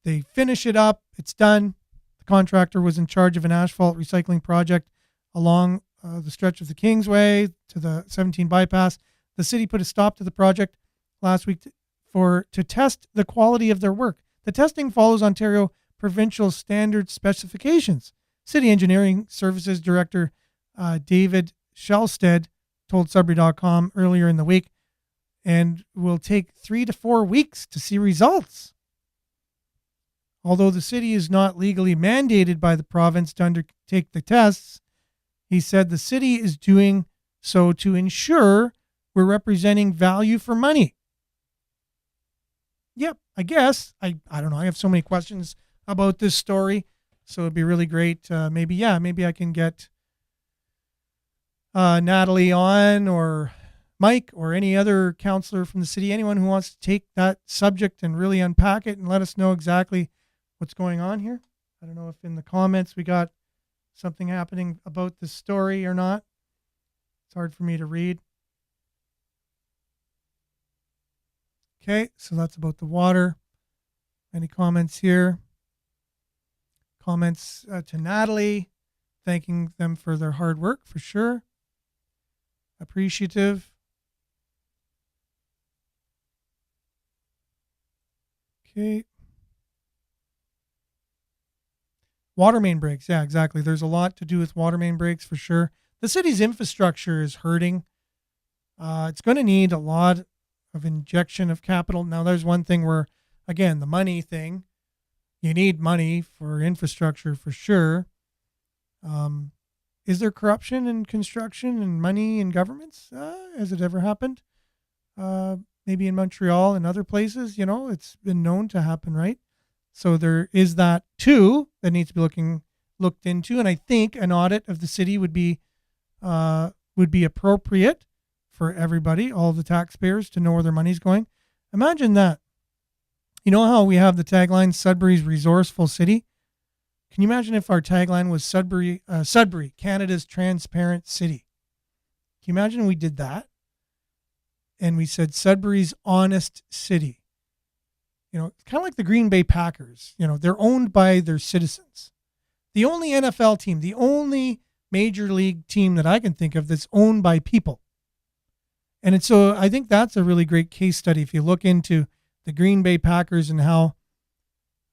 They finish it up. It's done. The contractor was in charge of an asphalt recycling project along the stretch of the Kingsway to the 17 bypass. The city put a stop to the project last week to test the quality of their work. The testing follows Ontario provincial standard specifications. City Engineering Services Director David Shellstead told Sudbury.com earlier in the week, and will take 3 to 4 weeks to see results. Although the city is not legally mandated by the province to undertake the tests, he said the city is doing so to ensure we're representing value for money. Yep, I guess. I don't know. I have so many questions about this story, so it'd be really great. Maybe I can get Natalie on, or Mike, or any other counselor from the city, anyone who wants to take that subject and really unpack it and let us know exactly what's going on here. I don't know if in the comments we got something happening about this story or not. It's hard for me to read. Okay, so that's about the water. Any comments here? Comments to Natalie, thanking them for their hard work, for sure. Appreciative. Okay. Water main breaks. Yeah, exactly. There's a lot to do with water main breaks, for sure. The city's infrastructure is hurting. It's going to need a lot of injection of capital. Now, there's one thing where, again, the money thing, you need money for infrastructure, for sure. Is there corruption in construction and money in governments? Has it ever happened? Maybe in Montreal and other places, it's been known to happen, right? So there is that too that needs to be looked into, and I think an audit of the city would be appropriate for everybody, all the taxpayers, to know where their money's going. Imagine that. You know how we have the tagline "Sudbury's resourceful city"? Can you imagine if our tagline was Sudbury, Canada's transparent city? Can you imagine we did that? and we said Sudbury's honest city. It's kind of like the Green Bay Packers. They're owned by their citizens. The only NFL team, the only major league team that I can think of that's owned by people. And so I think that's a really great case study. If you look into the Green Bay Packers and how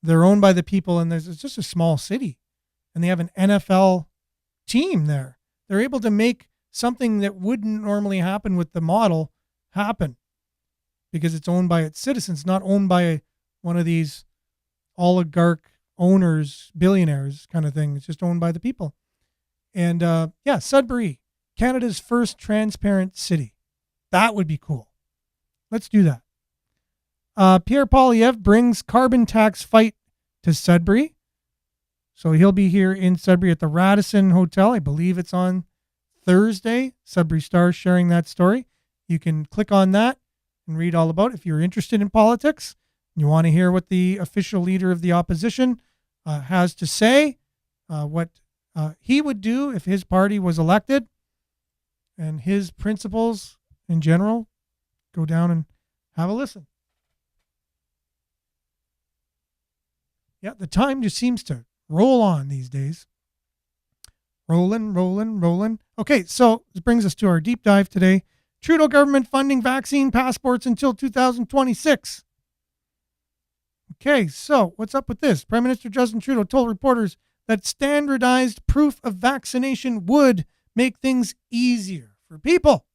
they're owned by the people, and it's just a small city, and they have an NFL team there. They're able to make something that wouldn't normally happen with the model happen because it's owned by its citizens, not owned by one of these oligarch owners, billionaires kind of thing. It's just owned by the people. And Sudbury, Canada's first transparent city. That would be cool. Let's do that. Pierre Poilievre brings carbon tax fight to Sudbury. So he'll be here in Sudbury at the Radisson Hotel. I believe it's on Thursday. Sudbury Star sharing that story. You can click on that and read all about it if you're interested in politics. You want to hear what the official leader of the opposition has to say, what he would do if his party was elected, and his principles in general. Go down and have a listen. Yeah, the time just seems to roll on these days. Rolling. Okay, so this brings us to our deep dive today. Trudeau government funding vaccine passports until 2026. Okay, so what's up with this? Prime Minister Justin Trudeau told reporters that standardized proof of vaccination would make things easier for people.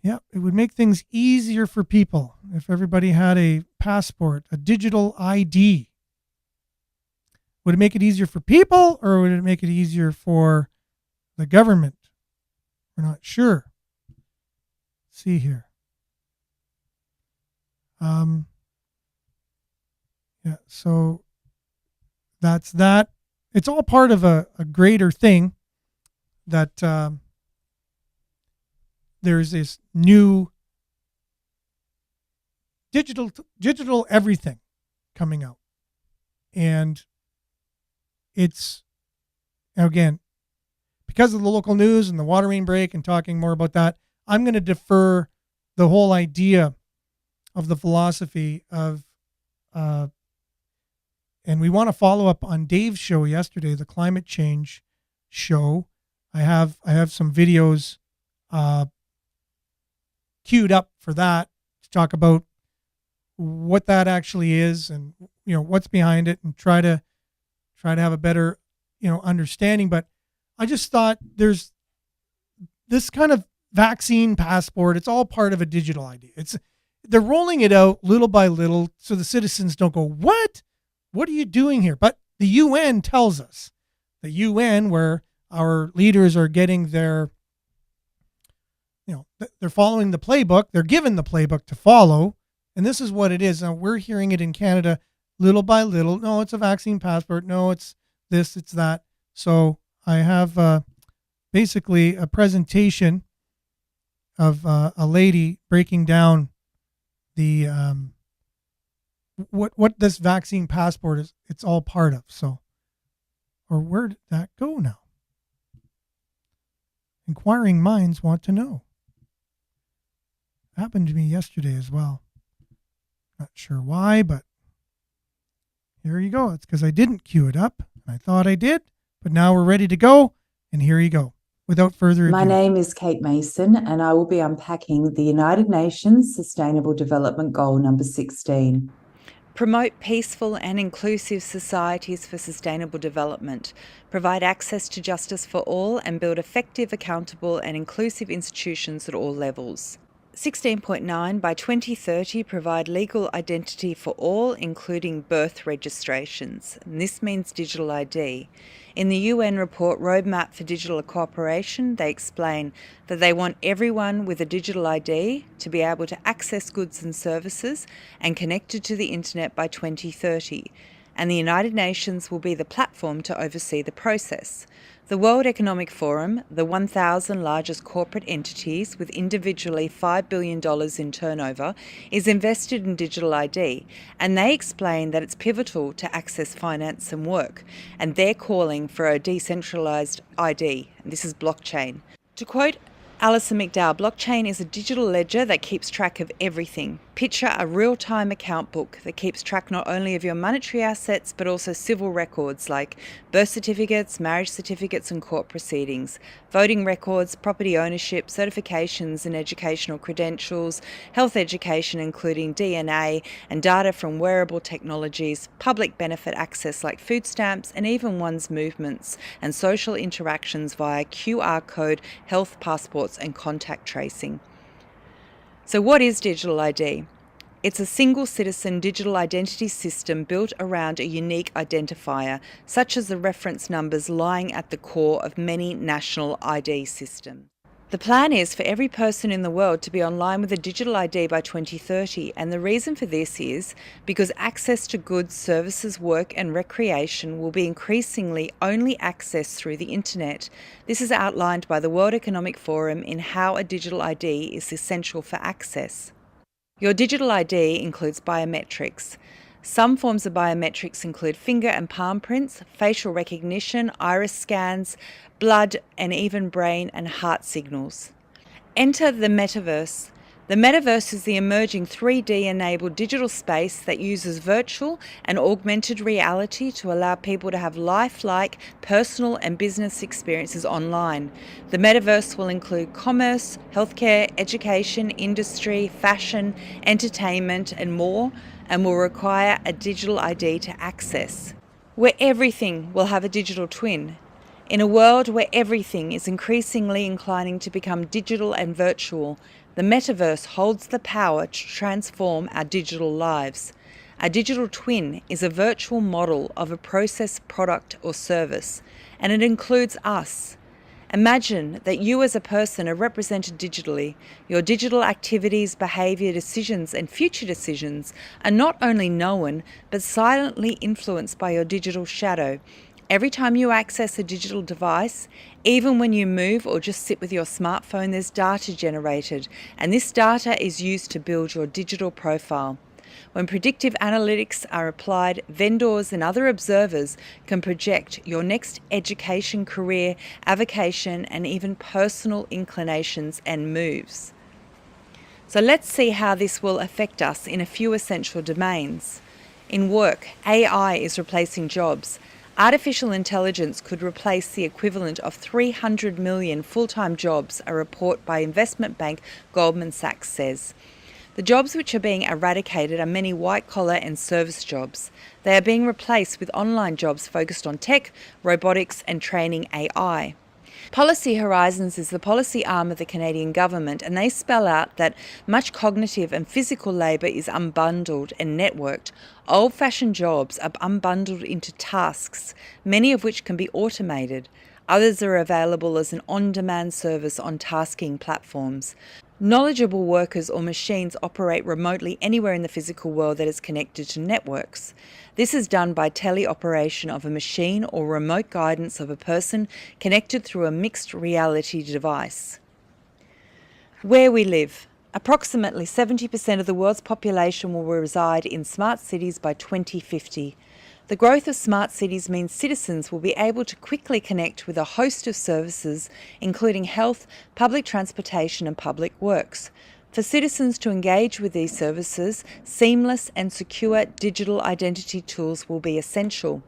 Yeah, it would make things easier for people if everybody had a passport, a digital ID. Would it make it easier for people, or would it make it easier for the government? We're not sure. Let's see here. So that's that. It's all part of a greater thing that there's this new digital everything coming out. And it's, again, because of the local news and the water main break and talking more about that, I'm going to defer the whole idea of the philosophy of, and we want to follow up on Dave's show yesterday, the climate change show. I have some videos queued up for that to talk about what that actually is and what's behind it, and try to have a better understanding. But I just thought there's this kind of vaccine passport. It's all part of a digital ID. They're rolling it out little by little so the citizens don't go, what are you doing here? But the UN tells us, the UN, where our leaders are getting their, they're following the playbook. They're given the playbook to follow. And this is what it is. Now we're hearing it in Canada little by little. No, it's a vaccine passport. No, it's this, it's that. So I have basically a presentation of a lady breaking down the what this vaccine passport is. It's all part of. So, or where did that go now? Inquiring minds want to know. Happened to me yesterday as well. Not sure why, but here you go. It's because I didn't queue it up. I thought I did, but now we're ready to go. And here you go. Without further ado. My name is Kate Mason, and I will be unpacking the United Nations Sustainable Development Goal number 16. Promote peaceful and inclusive societies for sustainable development, provide access to justice for all, and build effective, accountable, and inclusive institutions at all levels. 16.9, by 2030, provide legal identity for all, including birth registrations. And this means digital ID. In the UN report Roadmap for Digital Cooperation, they explain that they want everyone with a digital ID to be able to access goods and services and connected to the internet by 2030. And the United Nations will be the platform to oversee the process. The World Economic Forum, the 1,000 largest corporate entities with individually $5 billion in turnover, is invested in digital ID, and they explain that it's pivotal to access finance and work, and they're calling for a decentralised ID. This is blockchain. To quote Alison McDowell, blockchain is a digital ledger that keeps track of everything. Picture a real-time account book that keeps track not only of your monetary assets, but also civil records like birth certificates, marriage certificates and court proceedings, voting records, property ownership, certifications and educational credentials, health education including DNA, and data from wearable technologies, public benefit access like food stamps, and even one's movements and social interactions via QR code, health passports and contact tracing. So what is digital ID? It's a single citizen digital identity system built around a unique identifier, such as the reference numbers lying at the core of many national ID systems. The plan is for every person in the world to be online with a digital ID by 2030, and the reason for this is because access to goods, services, work and recreation will be increasingly only accessed through the internet. This is outlined by the World Economic Forum in How a Digital ID is Essential for Access. Your digital ID includes biometrics. Some forms of biometrics include finger and palm prints, facial recognition, iris scans, blood, and even brain and heart signals. Enter the metaverse. The metaverse is the emerging 3D-enabled digital space that uses virtual and augmented reality to allow people to have lifelike personal and business experiences online. The metaverse will include commerce, healthcare, education, industry, fashion, entertainment, and more, and will require a digital ID to access, where everything will have a digital twin. In a world where everything is increasingly inclining to become digital and virtual, the metaverse holds the power to transform our digital lives. A digital twin is a virtual model of a process, product, or service, and it includes us. Imagine that you as a person are represented digitally. Your digital activities, behaviour, decisions, and future decisions are not only known, but silently influenced by your digital shadow. Every time you access a digital device, even when you move or just sit with your smartphone, there's data generated, and this data is used to build your digital profile. When predictive analytics are applied, vendors and other observers can project your next education, career, avocation, and even personal inclinations and moves. So let's see how this will affect us in a few essential domains. In work, AI is replacing jobs. Artificial intelligence could replace the equivalent of 300 million full-time jobs, a report by investment bank Goldman Sachs says. The jobs which are being eradicated are many white-collar and service jobs. They are being replaced with online jobs focused on tech, robotics and training AI. Policy Horizons is the policy arm of the Canadian government, and they spell out that much cognitive and physical labour is unbundled and networked. Old-fashioned jobs are unbundled into tasks, many of which can be automated. Others are available as an on-demand service on tasking platforms. Knowledgeable workers or machines operate remotely anywhere in the physical world that is connected to networks. This is done by teleoperation of a machine or remote guidance of a person connected through a mixed reality device. Where we live. Approximately 70% of the world's population will reside in smart cities by 2050. The growth of smart cities means citizens will be able to quickly connect with a host of services, including health, public transportation and public works. For citizens to engage with these services, seamless and secure digital identity tools will be essential.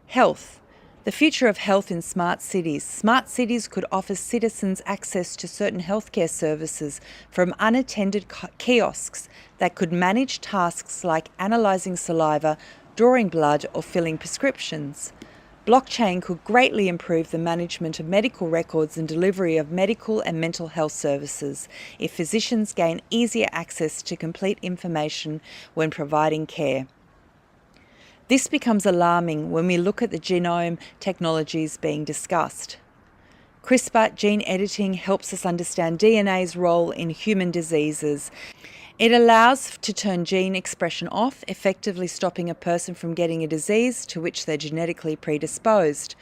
Health. The future of health in smart cities. Smart cities could offer citizens access to certain healthcare services from unattended kiosks that could manage tasks like analysing saliva, drawing blood or filling prescriptions. Blockchain could greatly improve the management of medical records and delivery of medical and mental health services if physicians gain easier access to complete information when providing care. This becomes alarming when we look at the genome technologies being discussed. CRISPR gene editing helps us understand DNA's role in human diseases. It allows to turn gene expression off, effectively stopping a person from getting a disease to which they're genetically predisposed.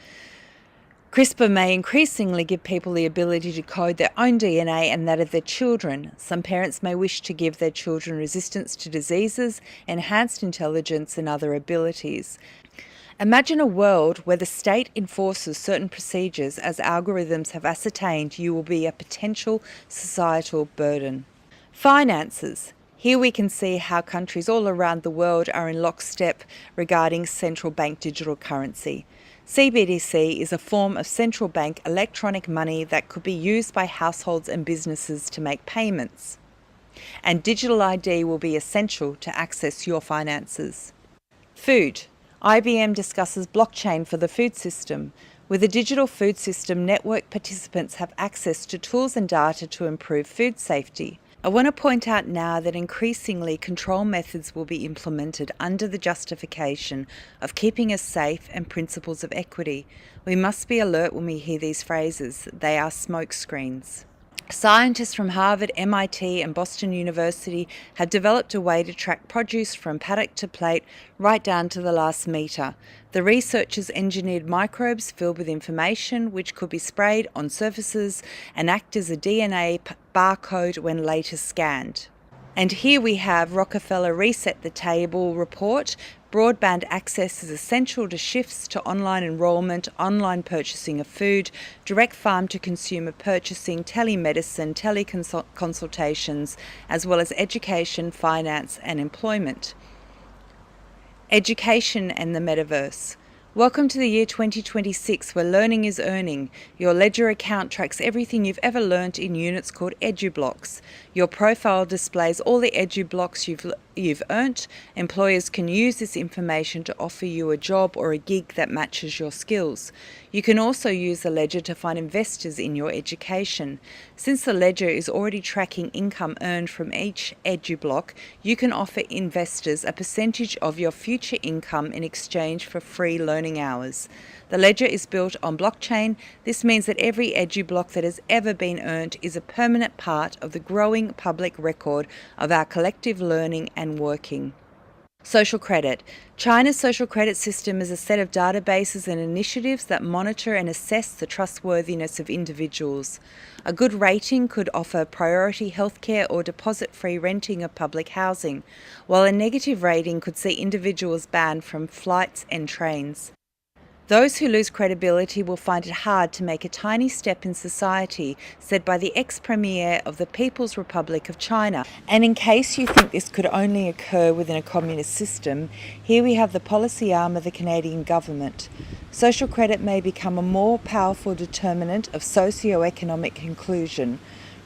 CRISPR may increasingly give people the ability to code their own DNA and that of their children. Some parents may wish to give their children resistance to diseases, enhanced intelligence and other abilities. Imagine a world where the state enforces certain procedures as algorithms have ascertained you will be a potential societal burden. Finances. Here we can see how countries all around the world are in lockstep regarding central bank digital currency. CBDC is a form of central bank electronic money that could be used by households and businesses to make payments. And digital ID will be essential to access your finances. Food. IBM discusses blockchain for the food system. With a digital food system, network participants have access to tools and data to improve food safety. I want to point out now that increasingly control methods will be implemented under the justification of keeping us safe and principles of equity. We must be alert when we hear these phrases. They are smokescreens. Scientists from Harvard, MIT and Boston University have developed a way to track produce from paddock to plate right down to the last metre. The researchers engineered microbes filled with information which could be sprayed on surfaces and act as a DNA barcode when later scanned. And here we have Rockefeller Reset the Table report. Broadband access is essential to shifts to online enrolment, online purchasing of food, direct farm-to-consumer purchasing, telemedicine, teleconsultations, as well as education, finance and employment. Education and the metaverse. Welcome to the year 2026 where learning is earning. Your ledger account tracks everything you've ever learnt in units called EduBlocks. Your profile displays all the EduBlocks you've earnt. Employers can use this information to offer you a job or a gig that matches your skills. You can also use the ledger to find investors in your education. Since the ledger is already tracking income earned from each EduBlock, you can offer investors a percentage of your future income in exchange for free learning hours. The ledger is built on blockchain. This means that every EduBlock that has ever been earned is a permanent part of the growing public record of our collective learning and working. Social credit. China's social credit system is a set of databases and initiatives that monitor and assess the trustworthiness of individuals. A good rating could offer priority healthcare or deposit-free renting of public housing, while a negative rating could see individuals banned from flights and trains. Those who lose credibility will find it hard to make a tiny step in society, said by the ex-premier of the People's Republic of China. And in case you think this could only occur within a communist system, here we have the policy arm of the Canadian government. Social credit may become a more powerful determinant of socio-economic inclusion.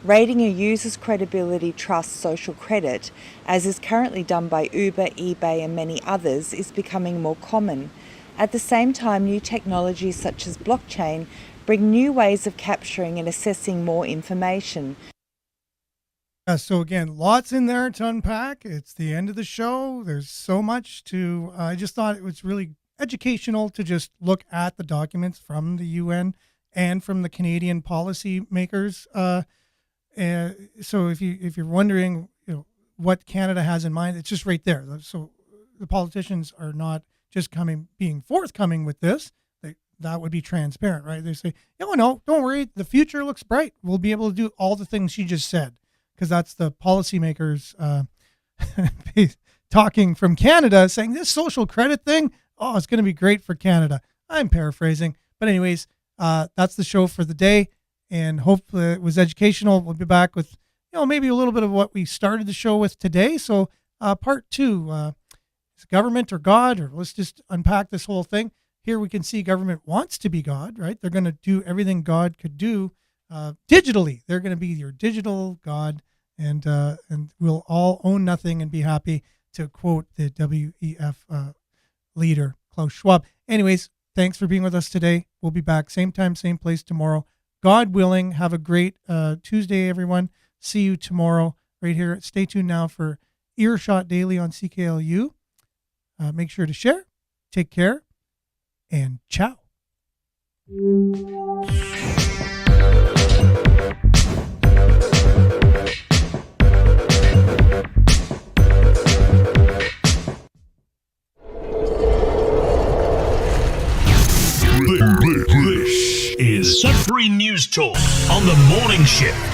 Rating a user's credibility trusts social credit, as is currently done by Uber, eBay and many others, is becoming more common. At the same time, new technologies such as blockchain bring new ways of capturing and assessing more information. So again, lots in there to unpack. It's the end of the show. There's so much to, I just thought it was really educational to just look at the documents from the UN and from the Canadian policy makers. So if you're wondering, what Canada has in mind, it's just right there. So the politicians are not just being forthcoming with this. That would be transparent, right? They say, no, don't worry. The future looks bright. We'll be able to do all the things she just said, because that's the policymakers talking from Canada, saying this social credit thing, it's going to be great for Canada. I'm paraphrasing. But anyways, that's the show for the day, and hopefully it was educational. We'll be back with, maybe a little bit of what we started the show with today. So part 2, is government or God, or let's just unpack this whole thing. Here we can see government wants to be God, right? They're going to do everything God could do digitally. They're going to be your digital God, and we'll all own nothing and be happy, to quote the WEF leader, Klaus Schwab. Anyways, thanks for being with us today. We'll be back same time, same place tomorrow. God willing, have a great Tuesday, everyone. See you tomorrow right here. Stay tuned now for Earshot Daily on CKLU. Make sure to share, take care, and ciao. This is Sudbury News Talk on the morning shift.